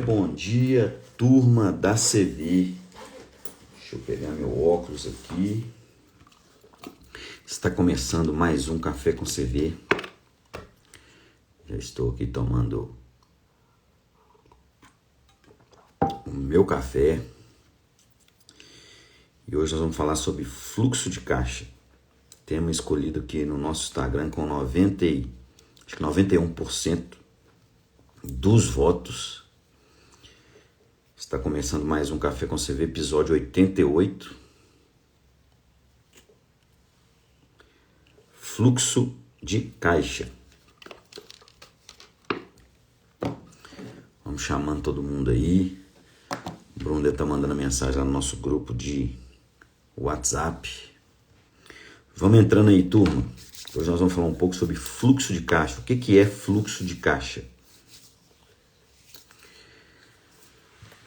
Bom dia, turma da CV. Deixa eu pegar meu óculos aqui. Está começando mais um Café com CV. Já estou aqui tomando o meu café. E hoje nós vamos falar sobre fluxo de caixa. Tema escolhido aqui no nosso Instagram com 91% dos votos. Está começando mais um Café com CV, episódio 88. Fluxo de caixa. Vamos chamando todo mundo aí. O Bruno está mandando mensagem lá no nosso grupo de WhatsApp. Vamos entrando aí, turma. Hoje nós vamos falar um pouco sobre fluxo de caixa. O que é fluxo de caixa?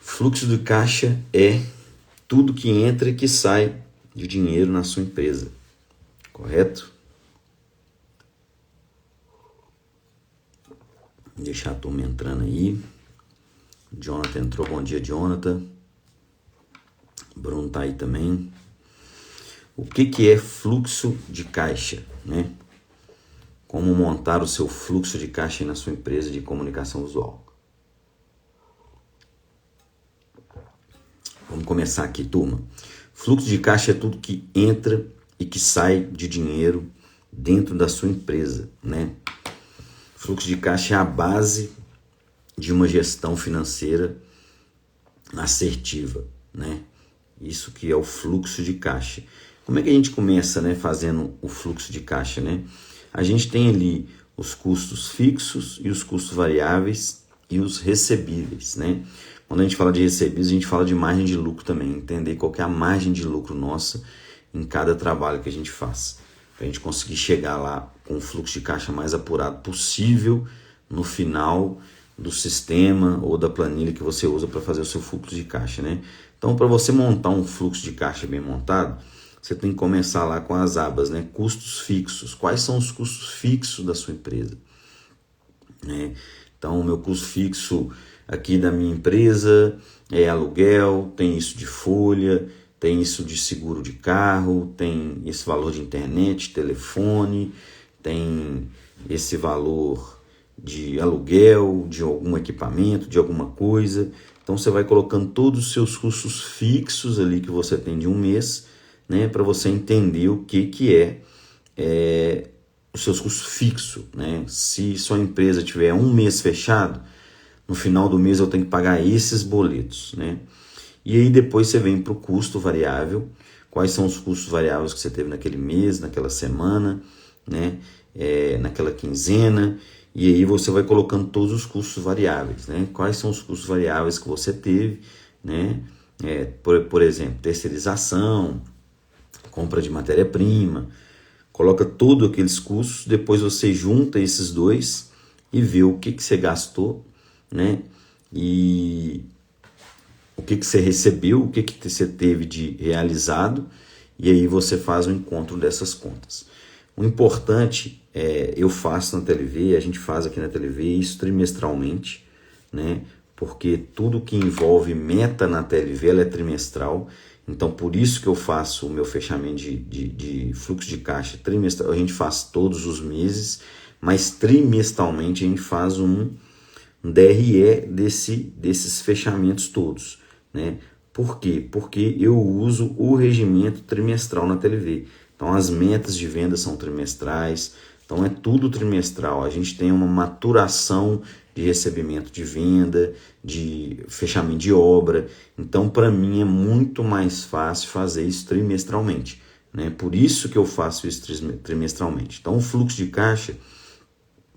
Fluxo de caixa é tudo que entra e que sai de dinheiro na sua empresa. Correto? Vou deixar a turma entrando aí. Jonathan entrou. Bom dia, Jonathan. Bruno tá aí também. O que é fluxo de caixa, né? Como montar o seu fluxo de caixa aí na sua empresa de comunicação visual. Vamos começar aqui, turma. Fluxo de caixa é tudo que entra e que sai de dinheiro dentro da sua empresa, né? Fluxo de caixa é a base de uma gestão financeira assertiva, né? Isso que é o fluxo de caixa. Como é que a gente começa, né, fazendo o fluxo de caixa, né? A gente tem ali os custos fixos e os custos variáveis e os recebíveis, né? Quando a gente fala de recebíveis, a gente fala de margem de lucro também, entender qual que é a margem de lucro nossa em cada trabalho que a gente faz, para a gente conseguir chegar lá com o fluxo de caixa mais apurado possível no final do sistema ou da planilha que você usa para fazer o seu fluxo de caixa, né? Então, para você montar um fluxo de caixa bem montado, você tem que começar lá com as abas, né? Custos fixos. Quais são os custos fixos da sua empresa? Né? Então, o meu custo fixo aqui da minha empresa é aluguel, tem isso de folha, tem isso de seguro de carro, tem esse valor de internet, telefone, tem esse valor de aluguel, de algum equipamento, de alguma coisa. Então, você vai colocando todos os seus custos fixos ali que você tem de um mês, né, para você entender o que é os seus custos fixos, né? Se sua empresa tiver um mês fechado, no final do mês eu tenho que pagar esses boletos, né? E aí depois você vem para o custo variável. Quais são os custos variáveis que você teve naquele mês, naquela semana, né? Naquela quinzena. E aí você vai colocando todos os custos variáveis, né? Quais são os custos variáveis que você teve, né? Por exemplo, terceirização, compra de matéria-prima. Coloca todos aqueles custos, depois você junta esses dois e vê o que você gastou, né? E o que você recebeu, o que você teve de realizado, e aí você faz o encontro dessas contas. O importante eu faço na TLV, a gente faz aqui na TLV isso trimestralmente, né? Porque tudo que envolve meta na TLV ela é trimestral. Então, por isso que eu faço o meu fechamento de fluxo de caixa trimestral. A gente faz todos os meses, mas trimestralmente a gente faz um DRE desses fechamentos todos, né? Por quê? Porque eu uso o regimento trimestral na TLV. Então, as metas de venda são trimestrais. Então, é tudo trimestral. A gente tem uma maturação de recebimento de venda, de fechamento de obra. Então, para mim, é muito mais fácil fazer isso trimestralmente, né? Por isso que eu faço isso trimestralmente. Então, o fluxo de caixa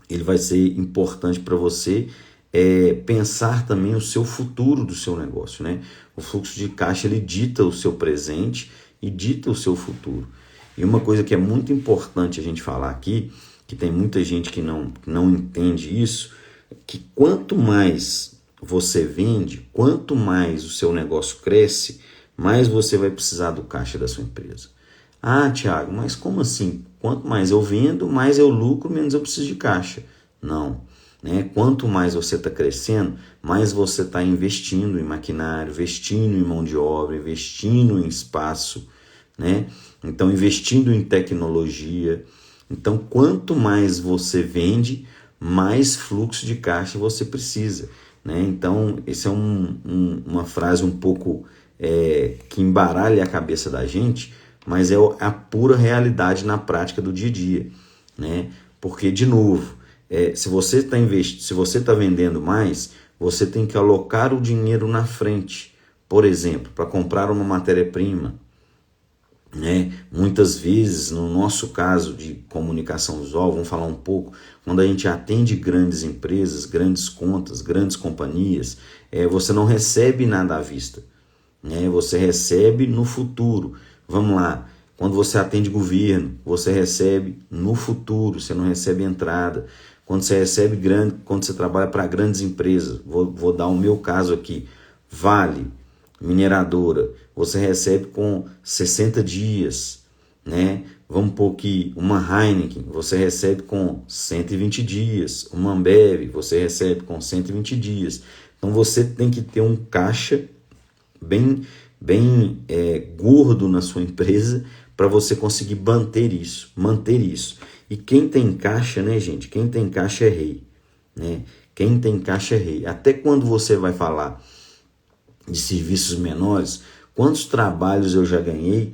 ele vai ser importante para você pensar também o seu futuro do seu negócio, né? O fluxo de caixa ele dita o seu presente e dita o seu futuro. E uma coisa que é muito importante a gente falar aqui, que tem muita gente que não entende isso, que quanto mais você vende, quanto mais o seu negócio cresce, mais você vai precisar do caixa da sua empresa. Ah, Thiago, mas como assim? Quanto mais eu vendo, mais eu lucro, menos eu preciso de caixa. Não. né? Quanto mais você está crescendo, mais você está investindo em maquinário, investindo em mão de obra, investindo em espaço, né? Então, investindo em tecnologia. Então, quanto mais você vende, mais fluxo de caixa você precisa, né? Então, essa é uma frase um pouco que embaralha a cabeça da gente, mas é a pura realidade na prática do dia a dia, né? Porque, de novo, se você está se você está vendendo mais, você tem que alocar o dinheiro na frente, por exemplo, para comprar uma matéria-prima, né? Muitas vezes, no nosso caso de comunicação visual, vamos falar um pouco, quando a gente atende grandes empresas, grandes contas, grandes companhias, você não recebe nada à vista, né? Você recebe no futuro. Vamos lá, quando você atende governo, você recebe no futuro, você não recebe entrada. Quando você recebe quando você trabalha para grandes empresas, vou dar o meu caso aqui, Vale, mineradora, você recebe com 60 dias, né? Vamos pôr aqui uma Heineken, você recebe com 120 dias, uma Ambev, você recebe com 120 dias. Então você tem que ter um caixa bem gordo na sua empresa para você conseguir manter isso. E quem tem caixa, né, gente? Quem tem caixa é rei, né? Quem tem caixa é rei. Até quando você vai falar de serviços menores, quantos trabalhos eu já ganhei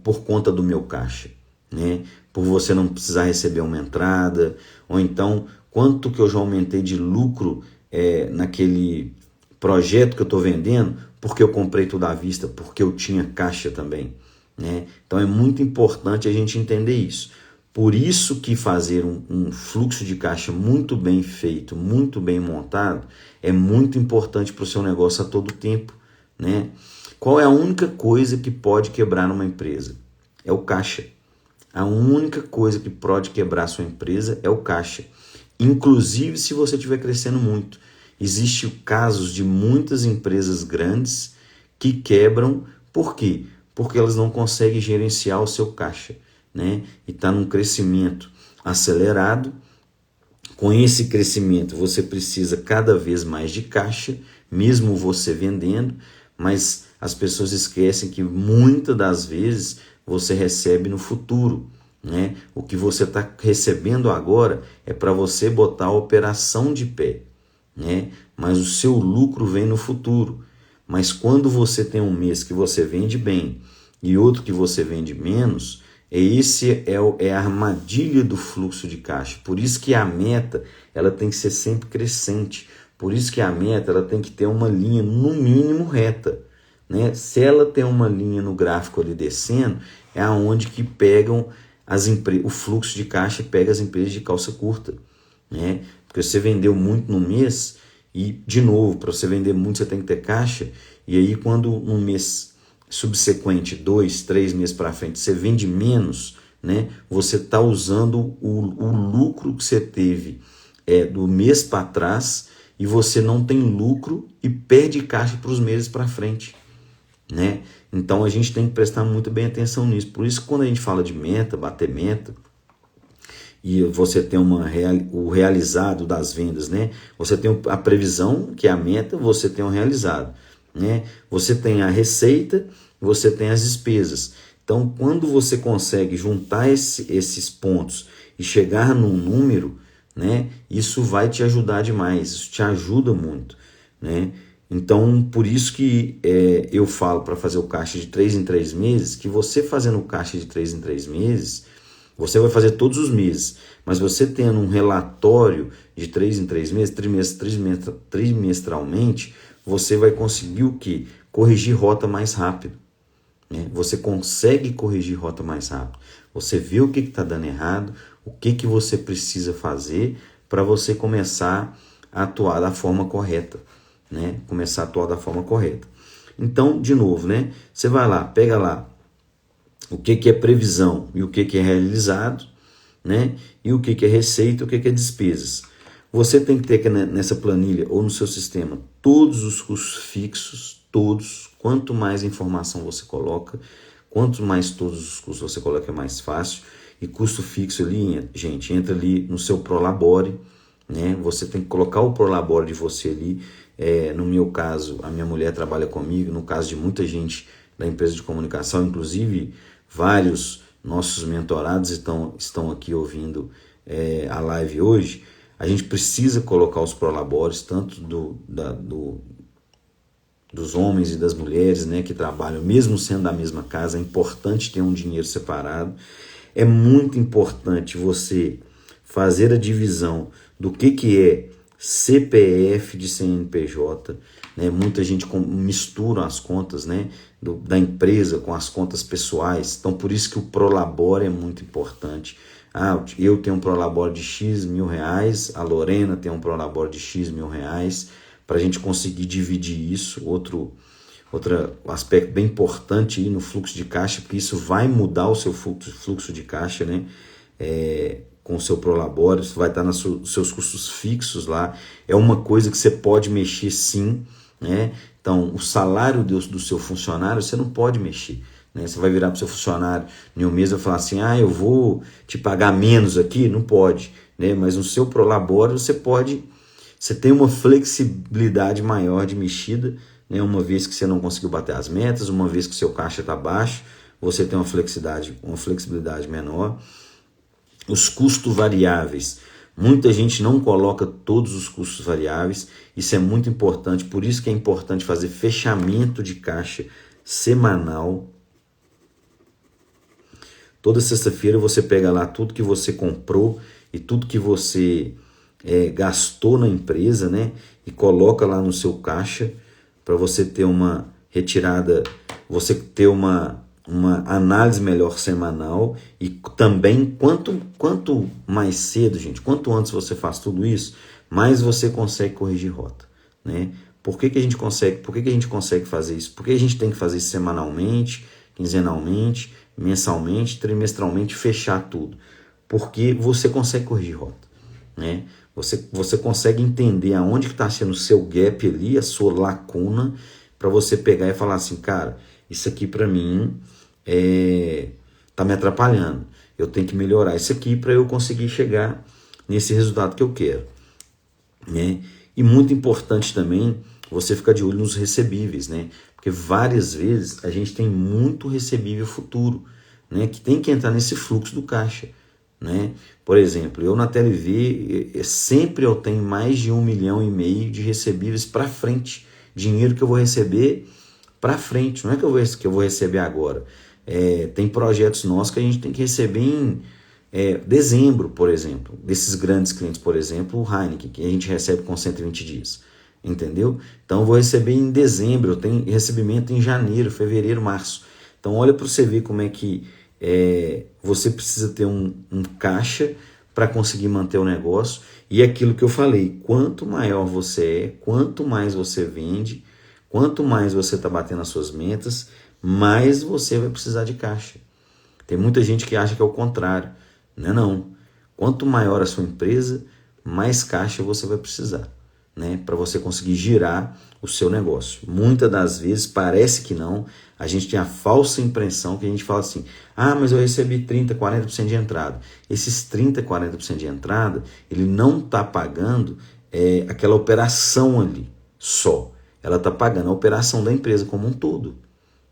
por conta do meu caixa, né? Por você não precisar receber uma entrada, ou então quanto que eu já aumentei de lucro naquele projeto que eu estou vendendo, porque eu comprei tudo à vista, porque eu tinha caixa também, né? Então é muito importante a gente entender isso. Por isso que fazer um fluxo de caixa muito bem feito, muito bem montado, é muito importante para o seu negócio a todo tempo, né? Qual é a única coisa que pode quebrar numa empresa? É o caixa. A única coisa que pode quebrar a sua empresa é o caixa. Inclusive se você estiver crescendo muito. Existem casos de muitas empresas grandes que quebram. Por quê? Porque elas não conseguem gerenciar o seu caixa, né? E está num crescimento acelerado. Com esse crescimento, você precisa cada vez mais de caixa, mesmo você vendendo, mas as pessoas esquecem que muitas das vezes você recebe no futuro, né? O que você está recebendo agora é para você botar a operação de pé, né? Mas o seu lucro vem no futuro. Mas quando você tem um mês que você vende bem e outro que você vende menos, esse é a armadilha do fluxo de caixa. Por isso que a meta ela tem que ser sempre crescente. Por isso que a meta ela tem que ter uma linha no mínimo reta, né? Se ela tem uma linha no gráfico ali descendo, é aonde que pegam o fluxo de caixa pega as empresas de calça curta, né? Porque você vendeu muito no mês e, de novo, para você vender muito você tem que ter caixa, e aí quando no mês subsequente, 2, 3 meses para frente, você vende menos, né? Você está usando o lucro que você teve do mês para trás e você não tem lucro e perde caixa para os meses para frente, né? Então a gente tem que prestar muito bem atenção nisso. Por isso, quando a gente fala de meta, bater meta, e você tem o realizado das vendas, né? Você tem a previsão, que é a meta, você tem o realizado, né? Você tem a receita, você tem as despesas. Então, quando você consegue juntar esses pontos e chegar num número, né? Isso vai te ajudar demais, isso te ajuda muito, né? Então, por isso que eu falo para fazer o caixa de 3 em 3 meses, que você fazendo o caixa de 3 em 3 meses, você vai fazer todos os meses, mas você tendo um relatório de 3 em 3 meses, trimestralmente, você vai conseguir o quê? Corrigir rota mais rápido, né? Você consegue corrigir rota mais rápido. Você vê o que está dando errado, o que você precisa fazer para você começar a atuar da forma correta, né? Começar a atuar da forma correta. Então, de novo, né? Você vai lá, pega lá o que é previsão e o que é realizado, né? E o que é receita e o que é despesas. Você tem que ter nessa planilha ou no seu sistema todos os custos fixos, todos. Quanto mais informação você coloca, quanto mais todos os custos você coloca, é mais fácil. E custo fixo ali, gente, entra ali no seu Prolabore, né? Você tem que colocar o Prolabore de você ali. No meu caso, a minha mulher trabalha comigo, no caso de muita gente da empresa de comunicação, inclusive vários nossos mentorados estão aqui ouvindo a live hoje. A gente precisa colocar os Prolabores, tanto dos homens e das mulheres, né, que trabalham, mesmo sendo da mesma casa. É importante ter um dinheiro separado. É muito importante você fazer a divisão do que é CPF de CNPJ, né? Muita gente mistura as contas, né, da empresa com as contas pessoais. Então, por isso que o Prolabore é muito importante. Eu tenho um Prolabore de X mil reais, a Lorena tem um Prolabore de X mil reais, para a gente conseguir dividir isso. Outro aspecto bem importante aí no fluxo de caixa, porque isso vai mudar o seu fluxo de caixa, né? Com o seu Prolabore, isso vai estar nos seus custos fixos lá. É uma coisa que você pode mexer sim, né? Então, o salário do seu funcionário, você não pode mexer, né? Você vai virar para o seu funcionário em um mês e vai falar assim, eu vou te pagar menos aqui? Não pode, né? Mas no seu Prolabore você pode, você tem uma flexibilidade maior de mexida, né? Uma vez que você não conseguiu bater as metas, uma vez que o seu caixa está baixo, você tem uma flexibilidade menor. Os custos variáveis. Muita gente não coloca todos os custos variáveis. Isso é muito importante. Por isso que é importante fazer fechamento de caixa semanal. Toda sexta-feira você pega lá tudo que você comprou e tudo que você gastou na empresa, né? E coloca lá no seu caixa para você ter uma retirada, você ter uma análise melhor semanal. E também, quanto mais cedo, gente, quanto antes você faz tudo isso, mais você consegue corrigir rota, né? Por que a gente consegue fazer isso? Por que a gente tem que fazer isso semanalmente, quinzenalmente, mensalmente, trimestralmente, fechar tudo? Porque você consegue corrigir rota, né? Você consegue entender aonde que está sendo o seu gap ali, a sua lacuna, para você pegar e falar assim, cara, isso aqui para mim tá me atrapalhando. Eu tenho que melhorar isso aqui para eu conseguir chegar nesse resultado que eu quero, né? E muito importante também você ficar de olho nos recebíveis, né? Porque várias vezes a gente tem muito recebível futuro, né? Que tem que entrar nesse fluxo do caixa, né? Por exemplo, eu na TLV sempre eu tenho mais de 1,5 milhão de recebíveis para frente, dinheiro que eu vou receber para frente, não é que eu vou receber agora. Tem projetos nossos que a gente tem que receber em dezembro, por exemplo, desses grandes clientes, por exemplo, o Heineken, que a gente recebe com 120 dias, entendeu? Então eu vou receber em dezembro, eu tenho recebimento em janeiro, fevereiro, março. Então olha para você ver como é que você precisa ter um caixa para conseguir manter o negócio. E aquilo que eu falei, quanto maior você quanto mais você vende, quanto mais você está batendo as suas metas, mais você vai precisar de caixa. Tem muita gente que acha que é o contrário. Não. Quanto maior a sua empresa, mais caixa você vai precisar, né? Para você conseguir girar o seu negócio. Muitas das vezes parece que não. A gente tem a falsa impressão que a gente fala assim, mas eu recebi 30%, 40% de entrada. Esses 30%, 40% de entrada, ele não está pagando aquela operação ali só. Ela está pagando a operação da empresa como um todo,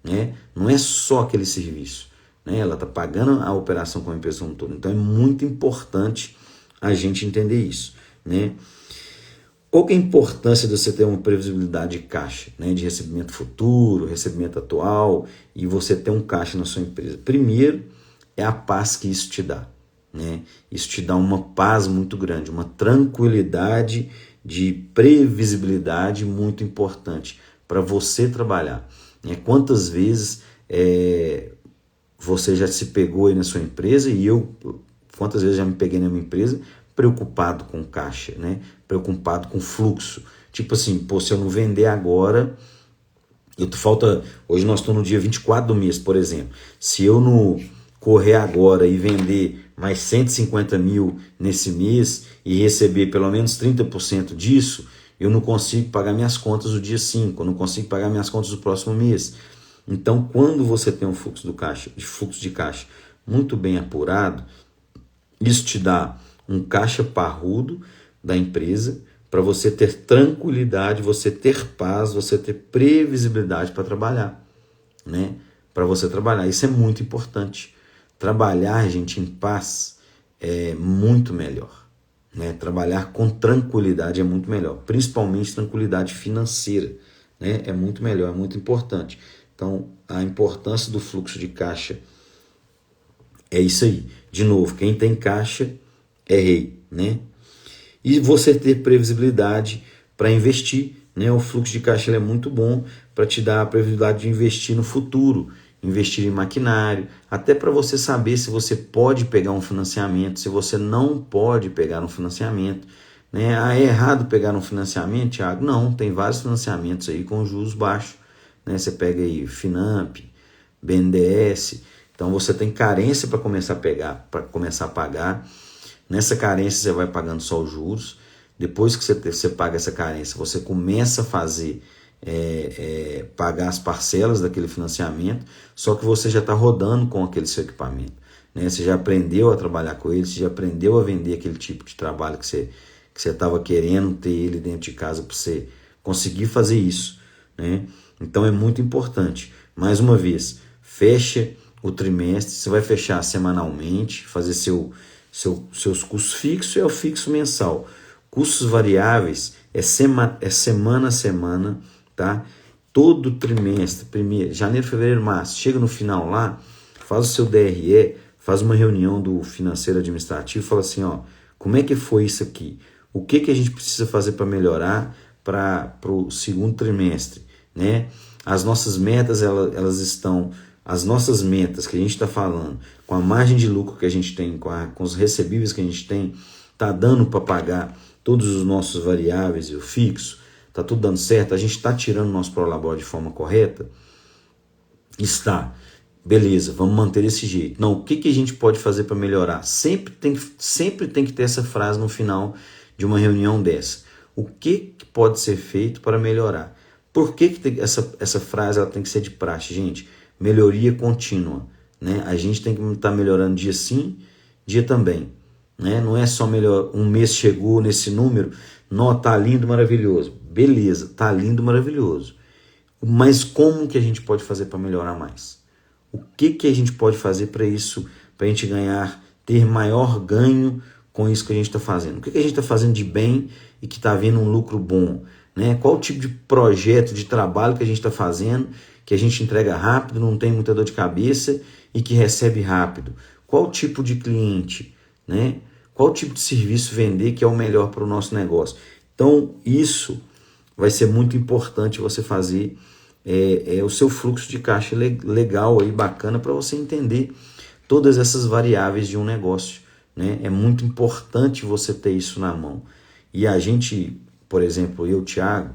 né? Não é só aquele serviço, né? Ela está pagando a operação como a empresa como um todo. Então é muito importante a gente entender isso, né? Qual que é a importância de você ter uma previsibilidade de caixa, né? De recebimento futuro, recebimento atual, e você ter um caixa na sua empresa? Primeiro, é a paz que isso te dá, né? Isso te dá uma paz muito grande, uma tranquilidade de previsibilidade muito importante para você trabalhar, né? Quantas vezes você já se pegou aí na sua empresa, e quantas vezes já me peguei na minha empresa preocupado com caixa, né? Preocupado com fluxo. Tipo assim, se eu não vender agora, hoje nós estamos no dia 24 do mês, por exemplo. Se eu não correr agora e vender mais 150 mil nesse mês e receber pelo menos 30% disso, eu não consigo pagar minhas contas do dia 5, eu não consigo pagar minhas contas do próximo mês. Então, quando você tem um fluxo de caixa muito bem apurado, isso te dá um caixa parrudo da empresa para você ter tranquilidade, você ter paz, você ter previsibilidade para trabalhar, né? Para você trabalhar, isso é muito importante. Trabalhar, gente, em paz é muito melhor, né? Trabalhar com tranquilidade é muito melhor, principalmente tranquilidade financeira, né? É muito melhor, é muito importante. Então, a importância do fluxo de caixa é isso aí. De novo, quem tem caixa é rei, né? E você ter previsibilidade para investir, né? O fluxo de caixa é muito bom para te dar a previsibilidade de investir no futuro, investir em maquinário, até para você saber se você pode pegar um financiamento, se você não pode pegar um financiamento, né? Ah, é errado pegar um financiamento, Thiago? Não, tem vários financiamentos aí com juros baixos, né? Você pega aí Finamp, BNDES, então você tem carência para começar a pegar, para começar a pagar. Nessa carência você vai pagando só os juros. Depois que você paga essa carência, você começa a fazer pagar as parcelas daquele financiamento, só que você já está rodando com aquele seu equipamento, né? Você já aprendeu a trabalhar com ele, você já aprendeu a vender aquele tipo de trabalho que você estava querendo ter ele dentro de casa para você conseguir fazer isso, né? Então é muito importante. Mais uma vez, fecha o trimestre, você vai fechar semanalmente, fazer seus custos fixos e o fixo mensal. Custos variáveis é semana a semana, tá? Todo trimestre, janeiro, fevereiro, março, chega no final lá, faz o seu DRE, faz uma reunião do financeiro administrativo, fala assim, ó, como é que foi isso aqui? O que a gente precisa fazer para melhorar para o segundo trimestre, né? As nossas metas, elas estão... As nossas metas que a gente está falando, com a margem de lucro que a gente tem, com os recebíveis que a gente tem, está dando para pagar todos os nossos variáveis e o fixo, está tudo dando certo, a gente está tirando o nosso prolabore de forma correta? Está. Beleza, vamos manter desse jeito. Não, o que a gente pode fazer para melhorar? Sempre tem que ter essa frase no final de uma reunião dessa. O que pode ser feito para melhorar? Por que essa frase ela tem que ser de praxe, gente? Melhoria contínua, né? A gente tem que estar melhorando dia sim, dia também, né? Não é só melhor, um mês chegou nesse número, não, tá lindo, maravilhoso. Beleza, tá lindo, maravilhoso. Mas como que a gente pode fazer para melhorar mais? O que a gente pode fazer para isso, para a gente ter maior ganho com isso que a gente está fazendo? O que a gente está fazendo de bem e que está havendo um lucro bom, né? Qual o tipo de projeto, de trabalho que a gente está fazendo, que a gente entrega rápido, não tem muita dor de cabeça e que recebe rápido? Qual tipo de cliente, né? Qual tipo de serviço vender que é o melhor para o nosso negócio? Então, isso vai ser muito importante você fazer o seu fluxo de caixa legal, aí, bacana, para você entender todas essas variáveis de um negócio, né? É muito importante você ter isso na mão. E a gente, por exemplo, eu, Thiago,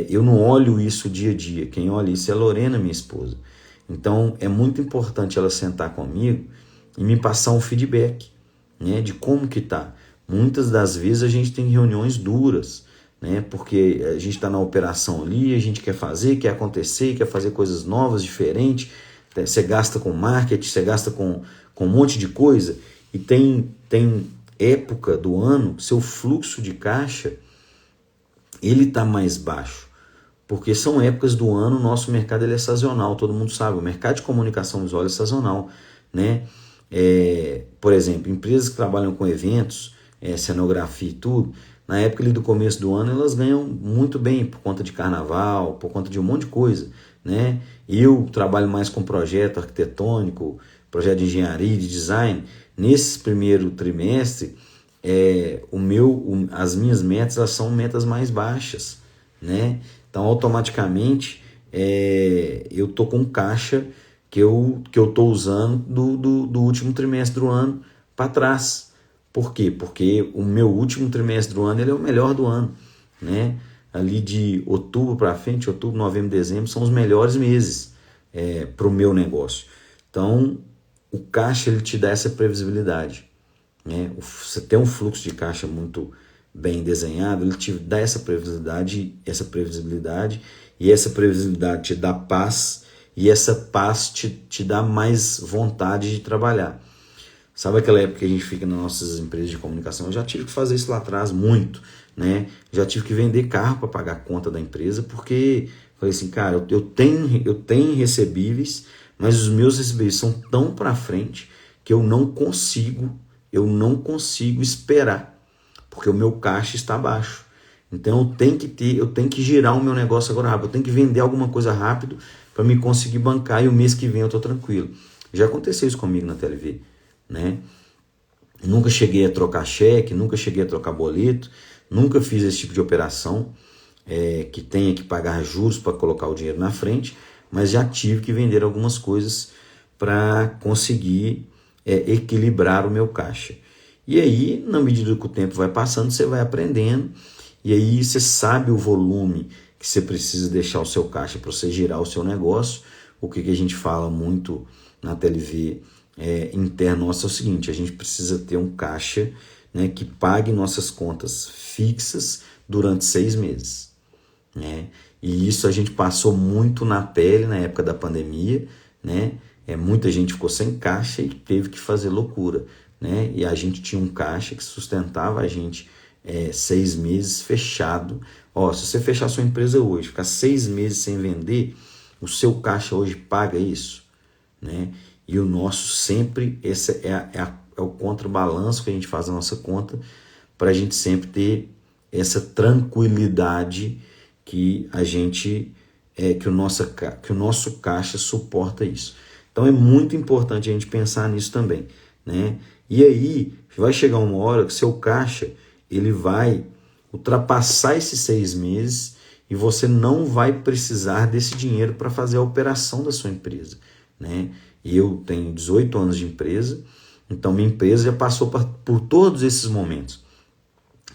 eu não olho isso dia a dia. Quem olha isso é a Lorena, minha esposa. Então, é muito importante ela sentar comigo e me passar um feedback, né, de como que tá. Muitas das vezes a gente tem reuniões duras, né, porque a gente está na operação ali, a gente quer fazer, quer acontecer, quer fazer coisas novas, diferentes. Você gasta com marketing, você gasta com um monte de coisa. E tem época do ano, seu fluxo de caixa ele está mais baixo, porque são épocas do ano, o nosso mercado ele é sazonal, todo mundo sabe, o mercado de comunicação visual é sazonal, né? Por exemplo, empresas que trabalham com eventos, cenografia e tudo, na época ali do começo do ano, elas ganham muito bem por conta de carnaval, por conta de um monte de coisa, né? Eu trabalho mais com projeto arquitetônico, projeto de engenharia, de design. Nesse primeiro trimestre, as minhas metas, elas são metas mais baixas, né? Então, automaticamente, eu tô com caixa que eu tô usando do último trimestre do ano para trás. Por quê? Porque o meu último trimestre do ano ele é o melhor do ano, né? Ali de outubro para frente, outubro, novembro, dezembro, são os melhores meses para o meu negócio. Então, o caixa ele te dá essa previsibilidade, né? Você tem um fluxo de caixa muito bem desenhado, ele te dá essa previsibilidade, e essa previsibilidade te dá paz e essa paz te dá mais vontade de trabalhar. Sabe aquela época que a gente fica nas nossas empresas de comunicação? Eu já tive que fazer isso lá atrás muito, né? Já tive que vender carro para pagar a conta da empresa, porque falei assim, cara, eu tenho recebíveis, mas os meus recebíveis são tão para frente que eu não consigo esperar, porque o meu caixa está baixo. Então eu tenho que girar o meu negócio agora rápido, eu tenho que vender alguma coisa rápido para me conseguir bancar e o mês que vem eu estou tranquilo. Já aconteceu isso comigo na TV, né? Nunca cheguei a trocar cheque, nunca cheguei a trocar boleto, nunca fiz esse tipo de operação que tenha que pagar juros para colocar o dinheiro na frente, mas já tive que vender algumas coisas para conseguir equilibrar o meu caixa. E aí, na medida que o tempo vai passando, você vai aprendendo, e aí você sabe o volume que você precisa deixar o seu caixa para você girar o seu negócio. O que a gente fala muito na TLV interno nosso é o seguinte: a gente precisa ter um caixa, né, que pague nossas contas fixas durante 6 meses. Né? E isso a gente passou muito na pele na época da pandemia, né? Muita gente ficou sem caixa e teve que fazer loucura, né? E a gente tinha um caixa que sustentava a gente 6 meses fechado. Se você fechar sua empresa hoje, ficar 6 meses sem vender, o seu caixa hoje paga isso, né? E o nosso sempre, esse é o contrabalanço que a gente faz na nossa conta, para a gente sempre ter essa tranquilidade que a gente que o nosso caixa suporta isso. Então é muito importante a gente pensar nisso também, né? E aí vai chegar uma hora que seu caixa ele vai ultrapassar esses 6 meses e você não vai precisar desse dinheiro para fazer a operação da sua empresa, né? E eu tenho 18 anos de empresa, então minha empresa já passou por todos esses momentos.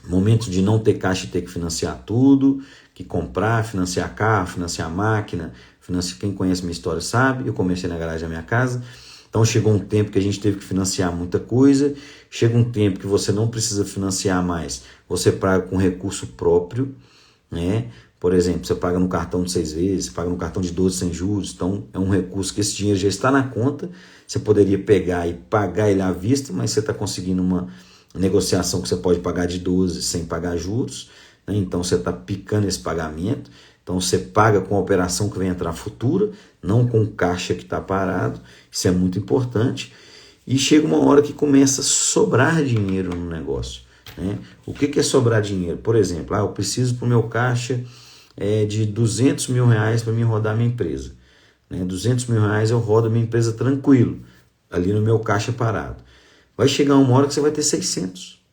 Momentos de não ter caixa e ter que financiar tudo, que comprar, financiar carro, financiar máquina, quem conhece minha história sabe, eu comecei na garagem da minha casa, então chegou um tempo que a gente teve que financiar muita coisa, chega um tempo que você não precisa financiar mais, você paga com recurso próprio, né? Por exemplo, você paga no cartão de 6 vezes, paga no cartão de 12 sem juros, então é um recurso que esse dinheiro já está na conta, você poderia pegar e pagar ele à vista, mas você está conseguindo uma negociação que você pode pagar de 12 sem pagar juros, né? Então você está picando esse pagamento, então você paga com a operação que vai entrar futura, não com o caixa que está parado, isso é muito importante, e chega uma hora que começa a sobrar dinheiro no negócio, né? O que é sobrar dinheiro? Por exemplo, eu preciso para o meu caixa de 200 mil reais para mim rodar minha empresa, né? 200 mil reais eu rodo a minha empresa tranquilo, ali no meu caixa parado. Vai chegar uma hora que você vai ter 600.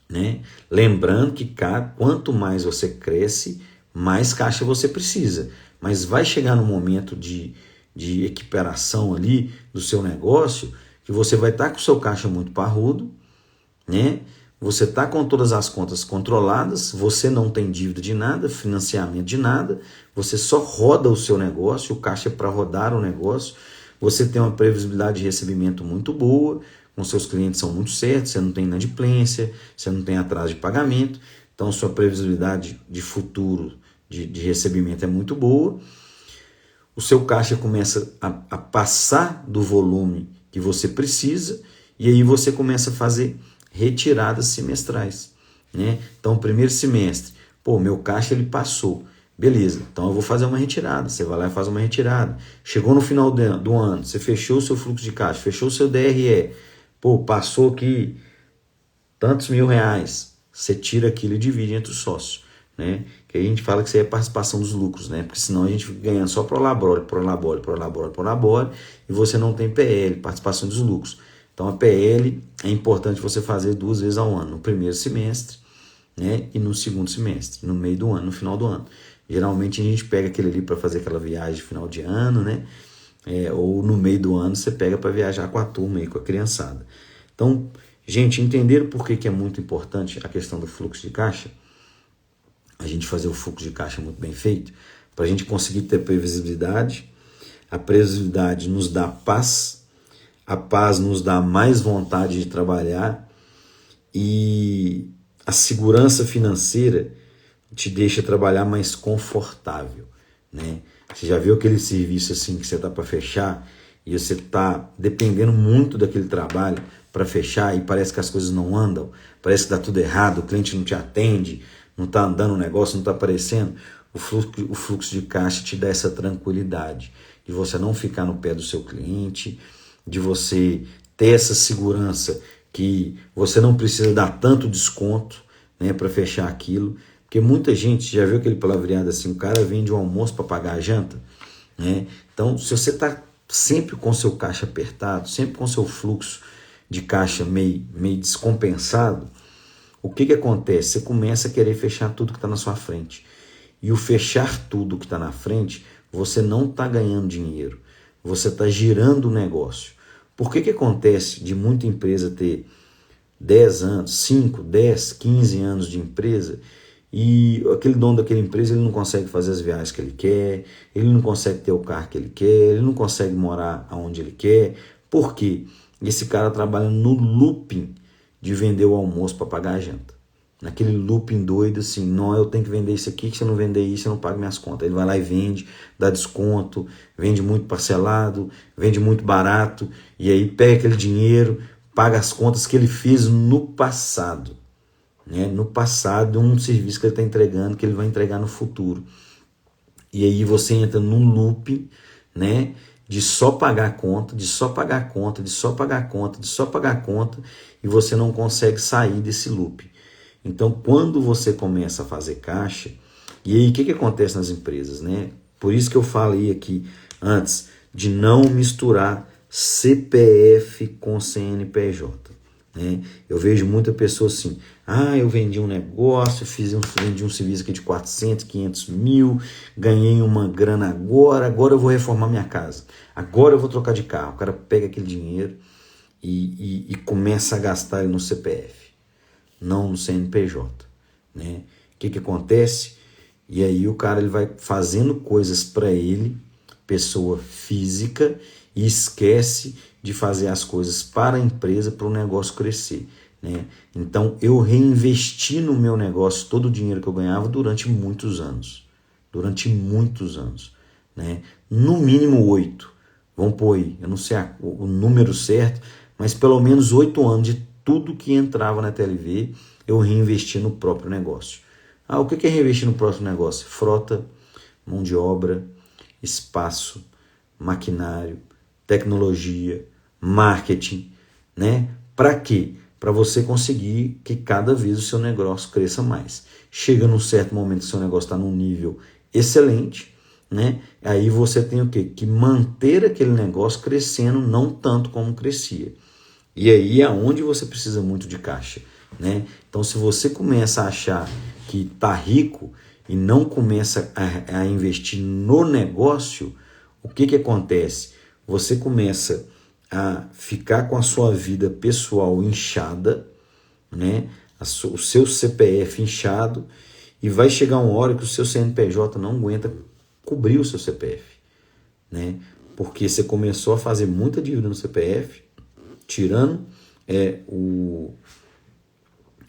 Né? Lembrando que quanto mais você cresce, mais caixa você precisa. Mas vai chegar no momento de equiparação ali do seu negócio, que você vai estar com o seu caixa muito parrudo, né? Você está com todas as contas controladas, você não tem dívida de nada, financiamento de nada, você só roda o seu negócio, o caixa é para rodar o negócio, você tem uma previsibilidade de recebimento muito boa, com seus clientes são muito certos, você não tem inadimplência, você não tem atraso de pagamento, então sua previsibilidade de futuro de recebimento é muito boa, o seu caixa começa a passar do volume que você precisa e aí você começa a fazer retiradas semestrais, né? Então, o primeiro semestre, meu caixa ele passou, beleza, então eu vou fazer uma retirada, você vai lá e faz uma retirada, chegou no final do ano, você fechou o seu fluxo de caixa, fechou o seu DRE, passou aqui tantos mil reais, você tira aquilo e divide entre os sócios, né? Que aí a gente fala que isso aí é participação dos lucros, né? Porque senão a gente fica ganhando só pro labore, e você não tem PL, participação dos lucros. Então a PL é importante você fazer 2 vezes ao ano, no primeiro semestre, né? E no segundo semestre, no meio do ano, no final do ano. Geralmente a gente pega aquele ali para fazer aquela viagem de final de ano, né? Ou no meio do ano você pega para viajar com a turma aí, com a criançada. Então, gente, entenderam por que é muito importante a questão do fluxo de caixa? A gente fazer o fluxo de caixa muito bem feito, para a gente conseguir ter previsibilidade. A previsibilidade nos dá paz, a paz nos dá mais vontade de trabalhar e a segurança financeira te deixa trabalhar mais confortável, né? Você já viu aquele serviço assim que você tá para fechar e você tá dependendo muito daquele trabalho para fechar e parece que as coisas não andam, parece que dá tudo errado, o cliente não te atende, não tá andando o negócio, não tá aparecendo? O fluxo de caixa te dá essa tranquilidade de você não ficar no pé do seu cliente, de você ter essa segurança que você não precisa dar tanto desconto, né, para fechar aquilo. Porque muita gente, já viu aquele palavreado assim, o cara vende o almoço para pagar a janta, né? Então, se você está sempre com seu caixa apertado, sempre com seu fluxo de caixa meio descompensado, o que acontece? Você começa a querer fechar tudo que está na sua frente. E o fechar tudo que está na frente, você não está ganhando dinheiro, você está girando o negócio. Por que acontece de muita empresa ter 10 anos, 5, 10, 15 anos de empresa e aquele dono daquela empresa ele não consegue fazer as viagens que ele quer, ele não consegue ter o carro que ele quer, ele não consegue morar onde ele quer? Por quê? Esse cara trabalha no looping de vender o almoço para pagar a janta. Naquele looping doido assim, não, eu tenho que vender isso aqui, que se eu não vender isso eu não pago minhas contas. Ele vai lá e vende, dá desconto, vende muito parcelado, vende muito barato, e aí pega aquele dinheiro, paga as contas que ele fez no passado. Né? No passado, um serviço que ele está entregando, que ele vai entregar no futuro. E aí você entra num looping, né, de só pagar conta, de só pagar conta, de só pagar conta, de só pagar conta, e você não consegue sair desse looping. Então, quando você começa a fazer caixa, e aí o que acontece nas empresas, né? Por isso que eu falei aqui antes de não misturar CPF com CNPJ. Né? Eu vejo muita pessoa assim, eu vendi um negócio, vendi um serviço aqui de 400, 500 mil, ganhei uma grana agora eu vou reformar minha casa, agora eu vou trocar de carro. O cara pega aquele dinheiro e começa a gastar ele no CPF. Não no CNPJ, né? O que acontece? E aí o cara ele vai fazendo coisas para ele, pessoa física, e esquece de fazer as coisas para a empresa, para o negócio crescer, né? Então eu reinvesti no meu negócio todo o dinheiro que eu ganhava durante muitos anos, né? No mínimo 8, vamos pôr aí, eu não sei o número certo, mas pelo menos 8 anos de tudo que entrava na TLV, eu reinvesti no próprio negócio. O que é reinvestir no próprio negócio? Frota, mão de obra, espaço, maquinário, tecnologia, marketing, né? Para quê? Para você conseguir que cada vez o seu negócio cresça mais. Chega num certo momento que o seu negócio está num nível excelente, né? Aí você tem o quê? Que manter aquele negócio crescendo não tanto como crescia. E aí é onde você precisa muito de caixa, né? Então, se você começa a achar que está rico e não começa a investir no negócio, o que acontece? Você começa a ficar com a sua vida pessoal inchada, né? O seu CPF inchado, e vai chegar uma hora que o seu CNPJ não aguenta cobrir o seu CPF, né? Porque você começou a fazer muita dívida no CPF, tirando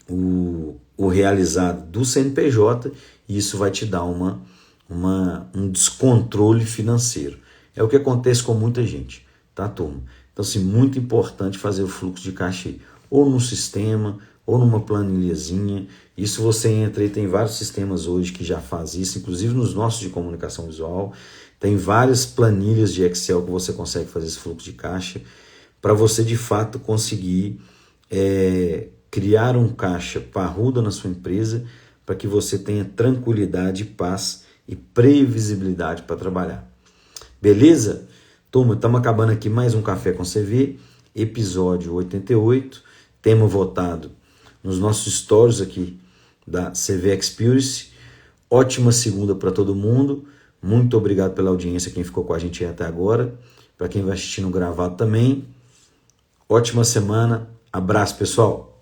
o realizado do CNPJ, e isso vai te dar um descontrole financeiro. É o que acontece com muita gente, tá, turma? Então, assim, muito importante fazer o fluxo de caixa aí, ou no sistema, ou numa planilhazinha. Isso você entra e tem vários sistemas hoje que já faz isso, inclusive nos nossos de comunicação visual. Tem várias planilhas de Excel que você consegue fazer esse fluxo de caixa, para você de fato conseguir criar um caixa parrudo na sua empresa, para que você tenha tranquilidade, paz e previsibilidade para trabalhar. Beleza? Turma, estamos acabando aqui mais um Café com CV, episódio 88, tema votado nos nossos stories aqui da CV Experience. Ótima segunda para todo mundo. Muito obrigado pela audiência, quem ficou com a gente até agora. Para quem vai assistir no gravado também. Ótima semana. Abraço, pessoal.